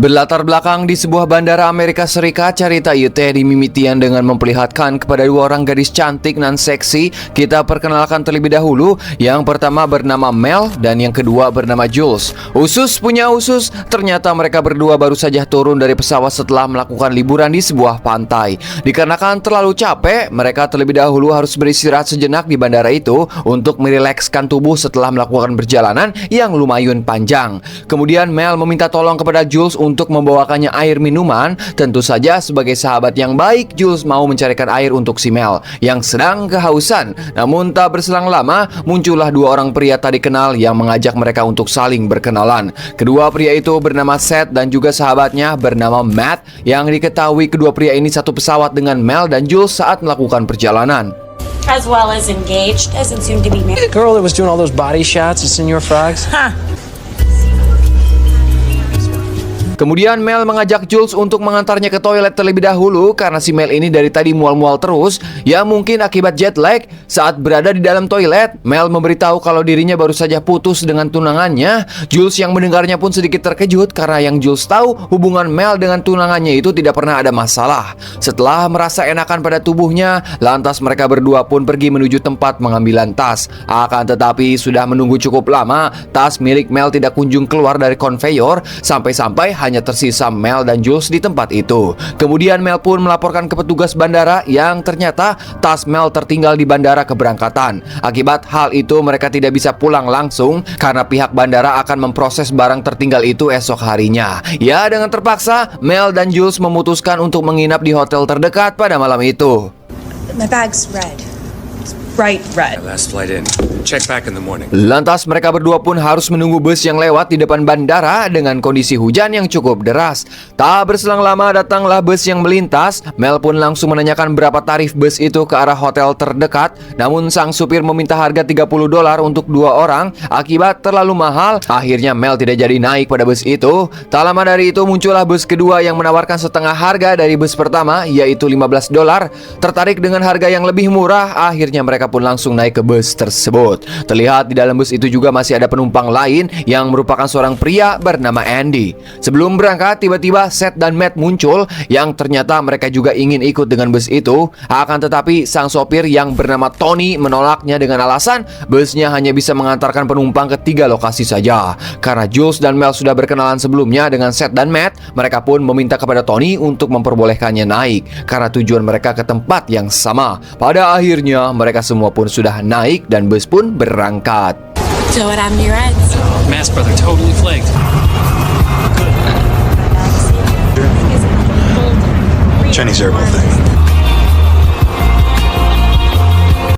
Berlatar belakang di sebuah bandara Amerika Serikat, cerita Teddy dimimitian dengan memperlihatkan kepada dua orang gadis cantik nan seksi. Kita perkenalkan terlebih dahulu. Yang pertama bernama Mel dan yang kedua bernama Jules. Usus punya usus, ternyata mereka berdua baru saja turun dari pesawat setelah melakukan liburan di sebuah pantai. Dikarenakan terlalu capek, mereka terlebih dahulu harus beristirahat sejenak di bandara itu untuk merilekskan tubuh setelah melakukan perjalanan yang lumayan panjang. Kemudian Mel meminta tolong kepada Jules untuk membawakannya air minuman. Tentu saja sebagai sahabat yang baik, Jules mau mencarikan air untuk si Mel yang sedang kehausan. Namun tak berselang lama, muncullah dua orang pria tak dikenal yang mengajak mereka untuk saling berkenalan. Kedua pria itu bernama Seth dan juga sahabatnya bernama Matt, yang diketahui kedua pria ini satu pesawat dengan Mel dan Jules saat melakukan perjalanan. As well as engaged, as in soon to be married. The girl that was doing all those body shots at Senor Frogs? Huh. Kemudian Mel mengajak Jules untuk mengantarnya ke toilet terlebih dahulu karena si Mel ini dari tadi mual-mual terus, ya mungkin akibat jet lag. Saat berada di dalam toilet, Mel memberitahu kalau dirinya baru saja putus dengan tunangannya. Jules yang mendengarnya pun sedikit terkejut karena yang Jules tahu hubungan Mel dengan tunangannya itu tidak pernah ada masalah. Setelah merasa enakan pada tubuhnya, lantas mereka berdua pun pergi menuju tempat pengambilan tas. Akan tetapi sudah menunggu cukup lama, tas milik Mel tidak kunjung keluar dari konveyor, sampai-sampai hanya tersisa Mel dan Jules di tempat itu. Kemudian Mel pun melaporkan ke petugas bandara yang ternyata tas Mel tertinggal di bandara keberangkatan. Akibat hal itu mereka tidak bisa pulang langsung karena pihak bandara akan memproses barang tertinggal itu esok harinya. Ya, dengan terpaksa Mel dan Jules memutuskan untuk menginap di hotel terdekat pada malam itu. My bag's red. It's bright red. Last flight in. Check back in the morning. Lantas mereka berdua pun harus menunggu bus yang lewat di depan bandara dengan kondisi hujan yang cukup deras. Tak berselang lama datanglah bus yang melintas. Mel pun langsung menanyakan berapa tarif bus itu ke arah hotel terdekat. Namun sang supir meminta harga $30 untuk dua orang. Akibat terlalu mahal, akhirnya Mel tidak jadi naik pada bus itu. Tak lama dari itu muncullah bus kedua yang menawarkan setengah harga dari bus pertama, yaitu $15. Tertarik dengan harga yang lebih murah, akhirnya mereka pun langsung naik ke bus tersebut. Terlihat di dalam bus itu juga masih ada penumpang lain yang merupakan seorang pria bernama Andy. Sebelum berangkat, tiba-tiba Seth dan Matt muncul yang ternyata mereka juga ingin ikut dengan bus itu. Akan tetapi sang sopir yang bernama Tony menolaknya dengan alasan busnya hanya bisa mengantarkan penumpang ke 3 lokasi saja. Karena Jules dan Mel sudah berkenalan sebelumnya dengan Seth dan Matt, mereka pun meminta kepada Tony untuk memperbolehkannya naik karena tujuan mereka ke tempat yang sama. Pada akhirnya mereka semua pun sudah naik dan bus pun berangkat. So what happened to your reds? Mass brother totally flaked. Chinese herbal thing.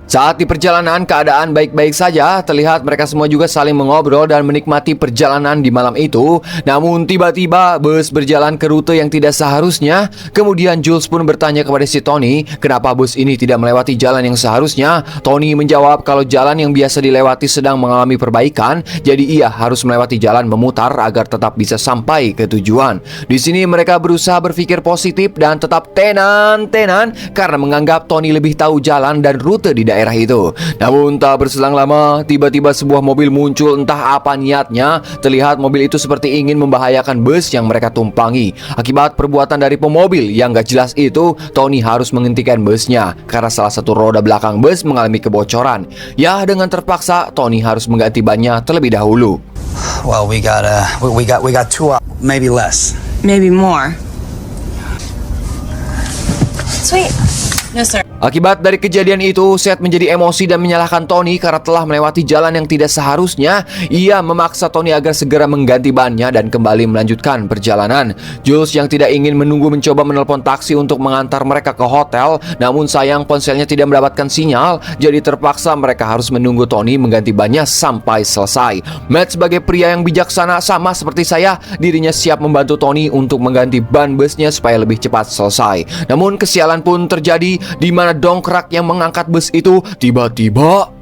Saat di perjalanan keadaan baik-baik saja, terlihat mereka semua juga saling mengobrol dan menikmati perjalanan di malam itu. Namun tiba-tiba bus berjalan ke rute yang tidak seharusnya. Kemudian Jules pun bertanya kepada si Tony, kenapa bus ini tidak melewati jalan yang seharusnya. Tony menjawab kalau jalan yang biasa dilewati sedang mengalami perbaikan, jadi ia harus melewati jalan memutar agar tetap bisa sampai ke tujuan. Di sini mereka berusaha berpikir positif dan tetap tenan karena menganggap Tony lebih tahu jalan dan rute di daerah itu. Namun tak berselang lama, tiba-tiba sebuah mobil muncul, entah apa niatnya. Terlihat mobil itu seperti ingin membahayakan bus yang mereka tumpangi. Akibat perbuatan dari pemobil yang gak jelas itu, Tony harus menghentikan busnya karena salah satu roda belakang bus mengalami kebocoran. Ya, dengan terpaksa Tony harus mengganti bannya terlebih dahulu. Well, we got 2 hours, maybe less. Maybe more. Sweet. No, sir. Akibat dari kejadian itu, Seth menjadi emosi dan menyalahkan Tony karena telah melewati jalan yang tidak seharusnya. Ia memaksa Tony agar segera mengganti bannya dan kembali melanjutkan perjalanan. Jules yang tidak ingin menunggu mencoba menelpon taksi untuk mengantar mereka ke hotel. Namun sayang ponselnya tidak mendapatkan sinyal, jadi terpaksa mereka harus menunggu Tony mengganti bannya sampai selesai. Matt sebagai pria yang bijaksana sama seperti saya, dirinya siap membantu Tony untuk mengganti ban busnya supaya lebih cepat selesai. Namun kesialan pun terjadi di mana dongkrak yang mengangkat bus itu tiba-tiba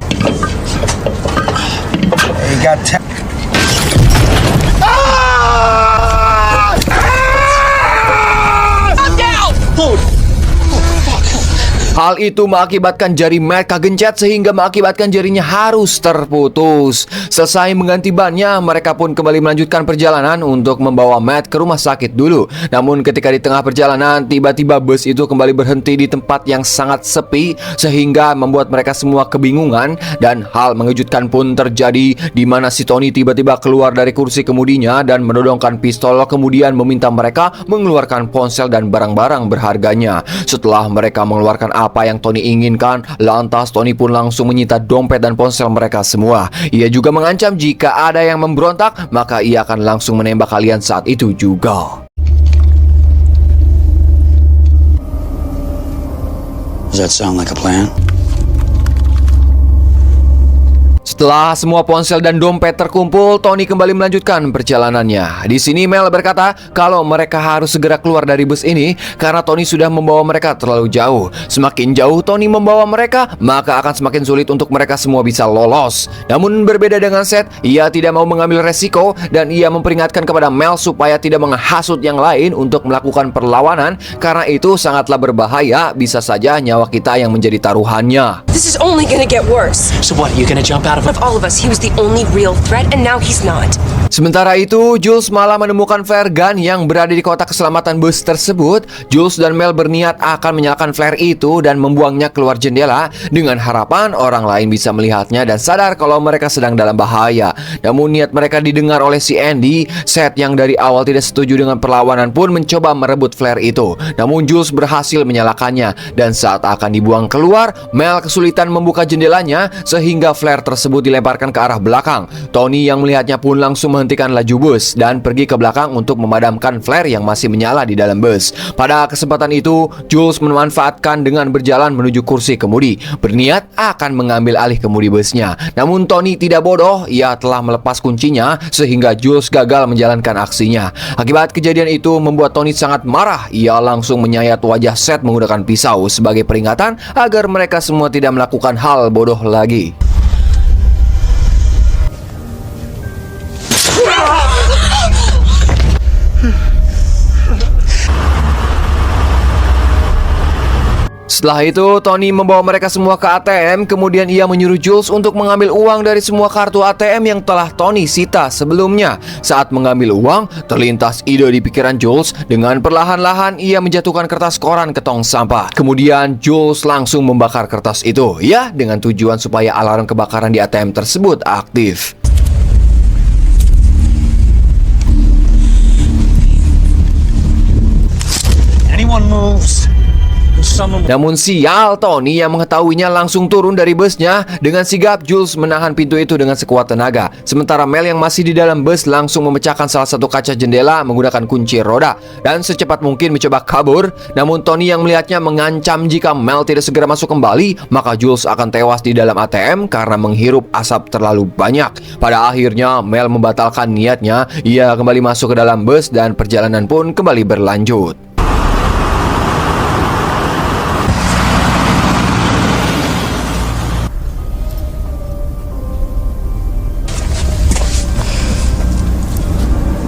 Hal itu mengakibatkan jari Matt kegencet sehingga mengakibatkan jarinya harus terputus. Selesai mengganti bannya, mereka pun kembali melanjutkan perjalanan untuk membawa Matt ke rumah sakit dulu. Namun ketika di tengah perjalanan, tiba-tiba bus itu kembali berhenti di tempat yang sangat sepi sehingga membuat mereka semua kebingungan, dan hal mengejutkan pun terjadi di mana si Tony tiba-tiba keluar dari kursi kemudinya dan menodongkan pistol, kemudian meminta mereka mengeluarkan ponsel dan barang-barang berharganya. Setelah mereka mengeluarkan apa yang Tony inginkan, lantas Tony pun langsung menyita dompet dan ponsel mereka semua. Ia juga mengancam jika ada yang memberontak, maka ia akan langsung menembak kalian saat itu juga. Does that sound like a plan? Setelah semua ponsel dan dompet terkumpul, Tony kembali melanjutkan perjalanannya. Di sini Mel berkata kalau mereka harus segera keluar dari bus ini karena Tony sudah membawa mereka terlalu jauh. Semakin jauh Tony membawa mereka, maka akan semakin sulit untuk mereka semua bisa lolos. Namun berbeda dengan Seth, ia tidak mau mengambil resiko dan ia memperingatkan kepada Mel supaya tidak menghasut yang lain untuk melakukan perlawanan karena itu sangatlah berbahaya, bisa saja nyawa kita yang menjadi taruhannya. This is only gonna get worse. So what, you gonna jump out of Of all of us, he was the only real threat, and now he's not. Sementara itu, Jules malah menemukan flare gun yang berada di kotak keselamatan bus tersebut. Jules dan Mel berniat akan menyalakan flare itu dan membuangnya keluar jendela dengan harapan orang lain bisa melihatnya dan sadar kalau mereka sedang dalam bahaya. Namun niat mereka didengar oleh si Andy. Seth yang dari awal tidak setuju dengan perlawanan pun mencoba merebut flare itu. Namun Jules berhasil menyalakannya dan saat akan dibuang keluar, Mel kesulitan membuka jendelanya sehingga flare tersebut dilemparkan ke arah belakang. Tony yang melihatnya pun langsung menghentikan laju bus dan pergi ke belakang untuk memadamkan flare yang masih menyala di dalam bus. Pada kesempatan itu, Jules memanfaatkan dengan berjalan menuju kursi kemudi, berniat akan mengambil alih kemudi busnya. Namun Tony tidak bodoh, ia telah melepas kuncinya sehingga Jules gagal menjalankan aksinya. Akibat kejadian itu membuat Tony sangat marah. Ia langsung menyayat wajah Seth menggunakan pisau sebagai peringatan agar mereka semua tidak melakukan hal bodoh lagi. Setelah itu, Tony membawa mereka semua ke ATM. Kemudian ia menyuruh Jules untuk mengambil uang dari semua kartu ATM yang telah Tony sita sebelumnya. Saat mengambil uang, terlintas ide di pikiran Jules. Dengan perlahan-lahan ia menjatuhkan kertas koran ke tong sampah. Kemudian Jules langsung membakar kertas itu, ya, dengan tujuan supaya alarm kebakaran di ATM tersebut aktif. Anyone moves, Namun sial, Tony yang mengetahuinya langsung turun dari busnya. Dengan sigap, Jules menahan pintu itu dengan sekuat tenaga. Sementara Mel yang masih di dalam bus langsung memecahkan salah satu kaca jendela menggunakan kunci roda dan secepat mungkin mencoba kabur. Namun Tony yang melihatnya mengancam jika Mel tidak segera masuk kembali, maka Jules akan tewas di dalam ATM karena menghirup asap terlalu banyak. Pada akhirnya, Mel membatalkan niatnya. Ia kembali masuk ke dalam bus dan perjalanan pun kembali berlanjut.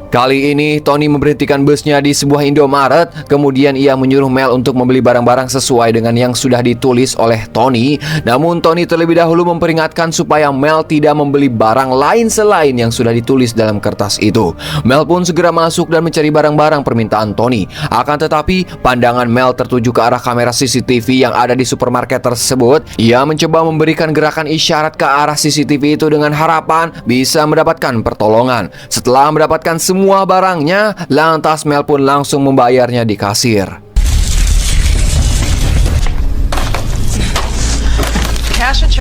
Kali ini Tony memberhentikan busnya di sebuah Indomaret. Kemudian ia menyuruh Mel untuk membeli barang-barang sesuai dengan yang sudah ditulis oleh Tony. Namun Tony terlebih dahulu memperingatkan supaya Mel tidak membeli barang lain selain yang sudah ditulis dalam kertas itu. Mel pun segera masuk dan mencari barang-barang permintaan Tony. Akan tetapi pandangan Mel tertuju ke arah kamera CCTV yang ada di supermarket tersebut. Ia mencoba memberikan gerakan isyarat ke arah CCTV itu dengan harapan bisa mendapatkan pertolongan. Setelah mendapatkan semua barangnya, lantas Mel pun langsung membayarnya di kasir.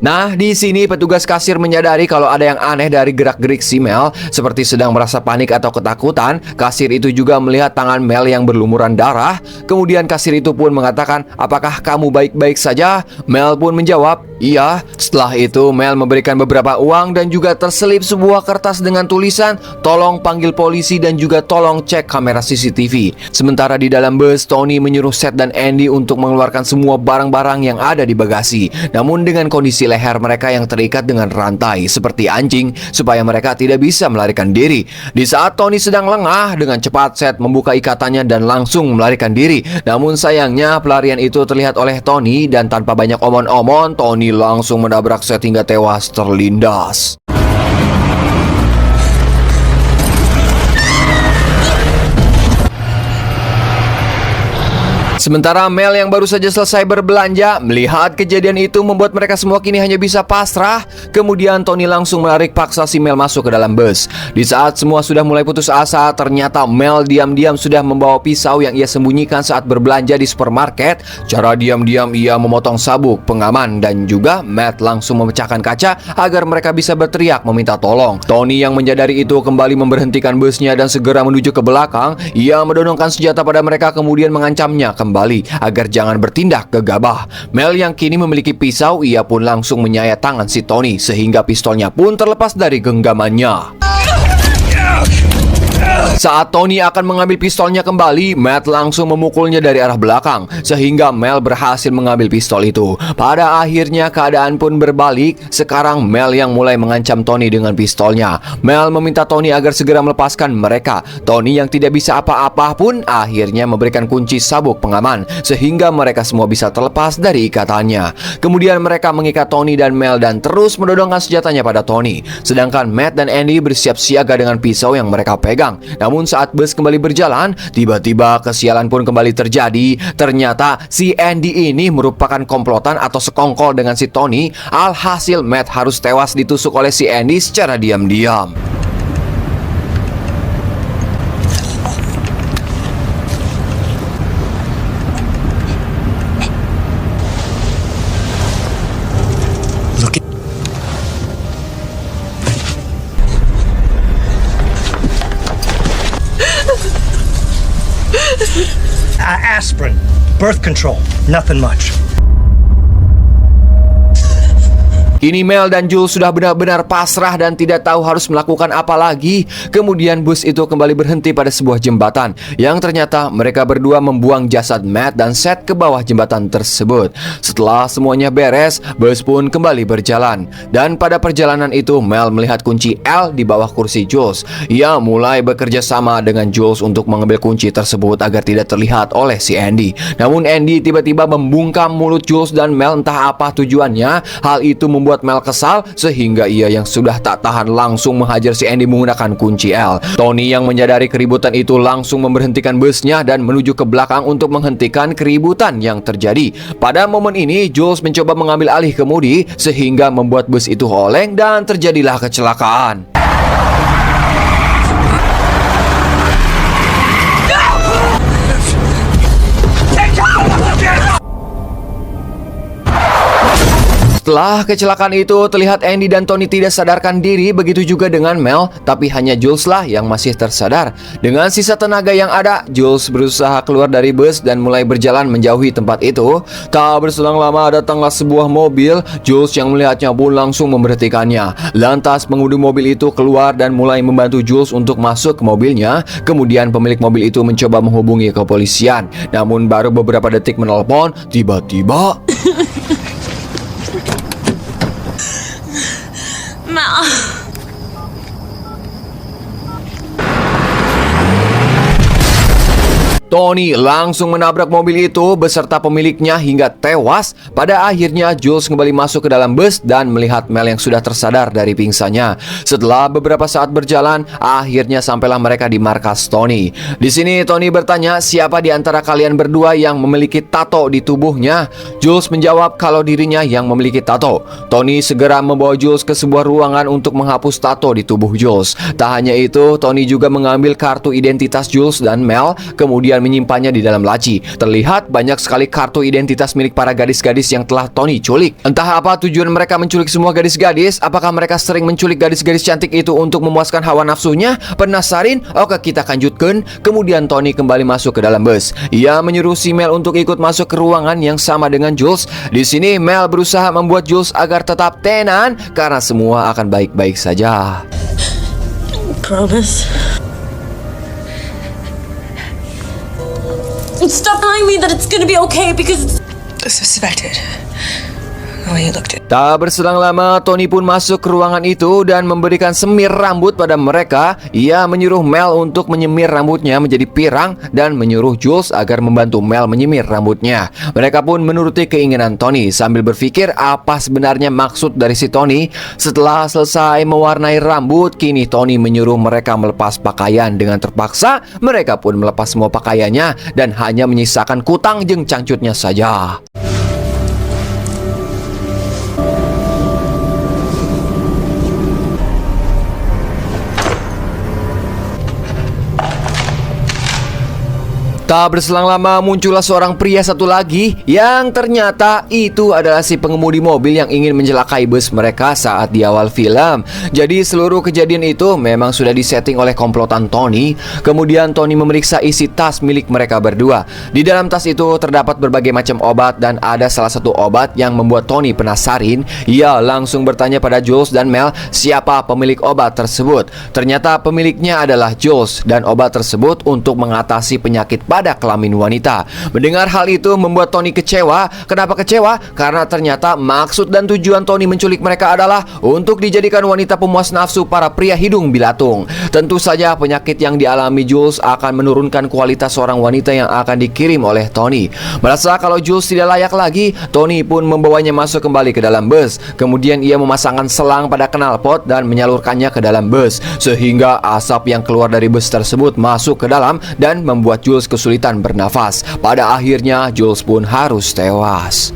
Nah, di sini petugas kasir menyadari kalau ada yang aneh dari gerak-gerik si Mel, seperti sedang merasa panik atau ketakutan. Kasir itu juga melihat tangan Mel yang berlumuran darah. Kemudian kasir itu pun mengatakan, "Apakah kamu baik-baik saja?" Mel pun menjawab, "Iya." Setelah itu Mel memberikan beberapa uang dan juga terselip sebuah kertas dengan tulisan, "Tolong panggil polisi dan juga tolong cek kamera CCTV." Sementara di dalam bus, Tony menyuruh Seth dan Andy untuk mengeluarkan semua barang-barang yang ada di bagasi. Namun dengan kondisi kondisi leher mereka yang terikat dengan rantai seperti anjing supaya mereka tidak bisa melarikan diri. Di saat Tony sedang lengah, dengan cepat Seth membuka ikatannya dan langsung melarikan diri. Namun sayangnya pelarian itu terlihat oleh Tony dan tanpa banyak omon-omon, Tony langsung menabrak Seth hingga tewas terlindas. Sementara Mel yang baru saja selesai berbelanja, melihat kejadian itu membuat mereka semua kini hanya bisa pasrah. Kemudian Tony langsung menarik paksa si Mel masuk ke dalam bus. Di saat semua sudah mulai putus asa, ternyata Mel diam-diam sudah membawa pisau yang ia sembunyikan saat berbelanja di supermarket. Cara diam-diam ia memotong sabuk pengaman dan juga Matt langsung memecahkan kaca agar mereka bisa berteriak meminta tolong. Tony yang menyadari itu kembali memberhentikan busnya dan segera menuju ke belakang. Ia mendorongkan senjata pada mereka kemudian mengancamnya kembali agar jangan bertindak gegabah. Mel yang kini memiliki pisau, ia pun langsung menyayat tangan si Tony sehingga pistolnya pun terlepas dari genggamannya. Saat Tony akan mengambil pistolnya kembali, Matt langsung memukulnya dari arah belakang sehingga Mel berhasil mengambil pistol itu. Pada akhirnya keadaan pun berbalik. Sekarang Mel yang mulai mengancam Tony dengan pistolnya. Mel meminta Tony agar segera melepaskan mereka. Tony yang tidak bisa apa-apa pun akhirnya memberikan kunci sabuk pengaman sehingga mereka semua bisa terlepas dari ikatannya. Kemudian mereka mengikat Tony dan Mel dan terus mendodongkan senjatanya pada Tony. Sedangkan Matt dan Andy bersiap siaga dengan pisau yang mereka pegang. Namun saat bus kembali berjalan, tiba-tiba kesialan pun kembali terjadi. Ternyata si Andy ini merupakan komplotan atau sekongkol dengan si Tony. Alhasil Matt harus tewas ditusuk oleh si Andy secara diam-diam. Aspirin, birth control, nothing much. Kini Mel dan Jules sudah benar-benar pasrah dan tidak tahu harus melakukan apa lagi. Kemudian bus itu kembali berhenti pada sebuah jembatan yang ternyata mereka berdua membuang jasad Matt dan Seth ke bawah jembatan tersebut. Setelah semuanya beres, bus pun kembali berjalan. Dan pada perjalanan itu Mel melihat kunci L di bawah kursi Jules. Ia mulai bekerja sama dengan Jules untuk mengambil kunci tersebut agar tidak terlihat oleh si Andy. Namun Andy tiba-tiba membungkam mulut Jules dan Mel, entah apa tujuannya. Hal itu membuat Mel kesal sehingga ia yang sudah tak tahan langsung menghajar si Andy menggunakan kunci L. Tony yang menyadari keributan itu langsung memberhentikan busnya dan menuju ke belakang untuk menghentikan keributan yang terjadi. Pada momen ini Jules mencoba mengambil alih kemudi sehingga membuat bus itu oleng dan terjadilah kecelakaan. Setelah kecelakaan itu, terlihat Andy dan Tony tidak sadarkan diri, begitu juga dengan Mel, tapi hanya Jules lah yang masih tersadar. Dengan sisa tenaga yang ada, Jules berusaha keluar dari bus dan mulai berjalan menjauhi tempat itu. Tak berselang lama datanglah sebuah mobil. Jules yang melihatnya pun langsung memberhentikannya. Lantas pengemudi mobil itu keluar dan mulai membantu Jules untuk masuk ke mobilnya. Kemudian pemilik mobil itu mencoba menghubungi kepolisian. Namun baru beberapa detik menelpon, tiba-tiba Tony langsung menabrak mobil itu beserta pemiliknya hingga tewas. Pada akhirnya Jules kembali masuk ke dalam bus dan melihat Mel yang sudah tersadar dari pingsannya. Setelah beberapa saat berjalan, akhirnya sampailah mereka di markas Tony. Di sini Tony bertanya siapa di antara kalian berdua yang memiliki tato di tubuhnya. Jules menjawab kalau dirinya yang memiliki tato. Tony segera membawa Jules ke sebuah ruangan untuk menghapus tato di tubuh Jules. Tak hanya itu, Tony juga mengambil kartu identitas Jules dan Mel, kemudian menyimpannya di dalam laci. Terlihat banyak sekali kartu identitas milik para gadis-gadis yang telah Tony culik. Entah apa tujuan mereka menculik semua gadis-gadis. Apakah mereka sering menculik gadis-gadis cantik itu untuk memuaskan hawa nafsunya? Penasarin? Oke, kita lanjutkan. Kemudian Tony kembali masuk ke dalam bus. Ia menyuruh si Mel untuk ikut masuk ke ruangan yang sama dengan Jules. Di sini Mel berusaha membuat Jules agar tetap tenan karena semua akan baik-baik saja. Promise. Stop telling me that it's gonna be okay because I suspected. Oh, he looked at. Tak berselang lama, Tony pun masuk ke ruangan itu dan memberikan semir rambut pada mereka. Ia menyuruh Mel untuk menyemir rambutnya menjadi pirang dan menyuruh Jules agar membantu Mel menyemir rambutnya. Mereka pun menuruti keinginan Tony sambil berpikir apa sebenarnya maksud dari si Tony. Setelah selesai mewarnai rambut, kini Tony menyuruh mereka melepas pakaian. Dengan terpaksa, mereka pun melepas semua pakaiannya dan hanya menyisakan kutang jeung cangcutnya saja. Tak berselang lama muncullah seorang pria satu lagi yang ternyata itu adalah si pengemudi mobil yang ingin mencelakai bus mereka saat di awal film. Jadi seluruh kejadian itu memang sudah disetting oleh komplotan Tony. Kemudian Tony memeriksa isi tas milik mereka berdua. Di dalam tas itu terdapat berbagai macam obat dan ada salah satu obat yang membuat Tony penasaran. Ia langsung bertanya pada Jules dan Mel siapa pemilik obat tersebut. Ternyata pemiliknya adalah Jules dan obat tersebut untuk mengatasi penyakit pada kelamin wanita. Mendengar hal itu membuat Tony kecewa. Kenapa kecewa? Karena ternyata maksud dan tujuan Tony menculik mereka adalah untuk dijadikan wanita pemuas nafsu para pria hidung bilatung. Tentu saja penyakit yang dialami Jules akan menurunkan kualitas seorang wanita yang akan dikirim oleh Tony. Merasa kalau Jules tidak layak lagi, Tony pun membawanya masuk kembali ke dalam bus. Kemudian ia memasangkan selang pada knalpot dan menyalurkannya ke dalam bus, sehingga asap yang keluar dari bus tersebut masuk ke dalam dan membuat Jules kesulitan bernafas. Pada akhirnya Jules pun harus tewas.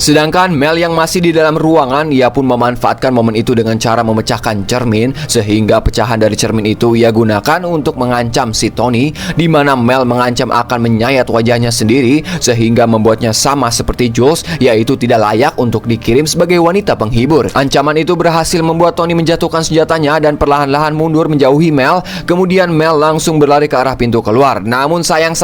Sedangkan Mel yang masih di dalam ruangan, ia pun memanfaatkan momen itu dengan cara memecahkan cermin, sehingga pecahan dari cermin itu ia gunakan untuk mengancam si Tony, di mana Mel mengancam akan menyayat wajahnya sendiri sehingga membuatnya sama seperti Jules, yaitu tidak layak untuk dikirim sebagai wanita penghibur. Ancaman itu berhasil membuat Tony menjatuhkan senjatanya dan perlahan-lahan mundur menjauhi Mel. Kemudian Mel langsung berlari ke arah pintu keluar. Namun sayang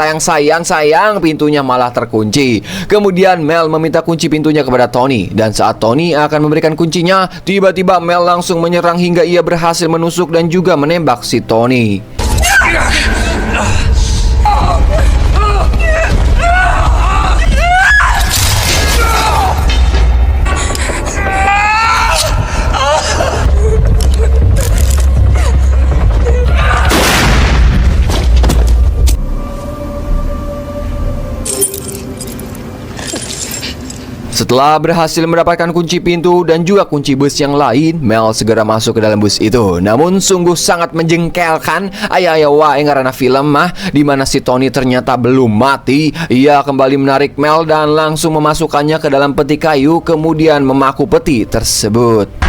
pintunya malah terkunci. Kemudian Mel meminta kunci pintunya kepada Tony, dan saat Tony akan memberikan kuncinya, tiba-tiba Mel langsung menyerang hingga ia berhasil menusuk dan juga menembak si Tony. Setelah berhasil mendapatkan kunci pintu dan juga kunci bus yang lain, Mel segera masuk ke dalam bus itu. Namun sungguh sangat menjengkelkan, aya wae ngaranna film mah, di mana si Tony ternyata belum mati. Ia kembali menarik Mel dan langsung memasukkannya ke dalam peti kayu, kemudian memaku peti tersebut.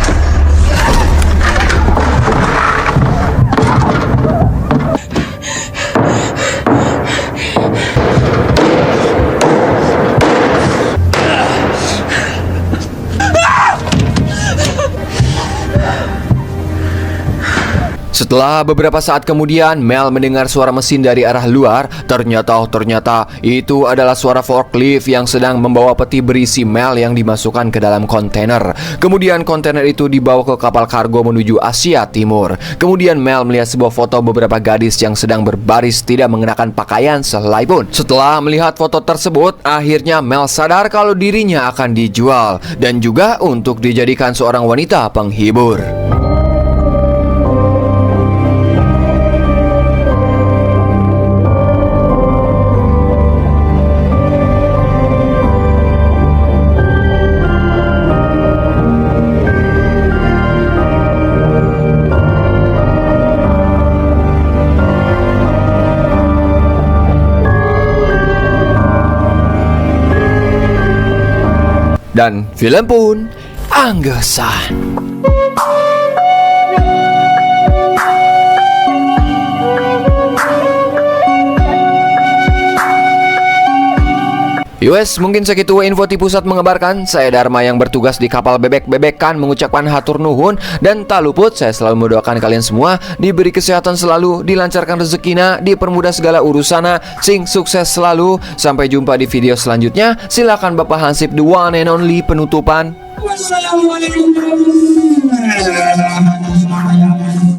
Setelah beberapa saat kemudian, Mel mendengar suara mesin dari arah luar. Ternyata itu adalah suara forklift yang sedang membawa peti berisi Mel yang dimasukkan ke dalam kontainer. Kemudian kontainer itu dibawa ke kapal kargo menuju Asia Timur. Kemudian Mel melihat sebuah foto beberapa gadis yang sedang berbaris tidak mengenakan pakaian sehelai pun. Setelah melihat foto tersebut, akhirnya Mel sadar kalau dirinya akan dijual dan juga untuk dijadikan seorang wanita penghibur. Dan film pun anggesan. Yowes, mungkin segitu info ti pusat mengabarkan. Saya Dharma yang bertugas di kapal bebek-bebekan mengucapkan hatur nuhun. Dan tak luput, saya selalu mendoakan kalian semua diberi kesehatan selalu, dilancarkan rezekina, dipermudah segala urusana, sing sukses selalu. Sampai jumpa di video selanjutnya. Silakan Bapak Hansip the one and only penutupan. Wassalamualaikum warahmatullahi wabarakatuh.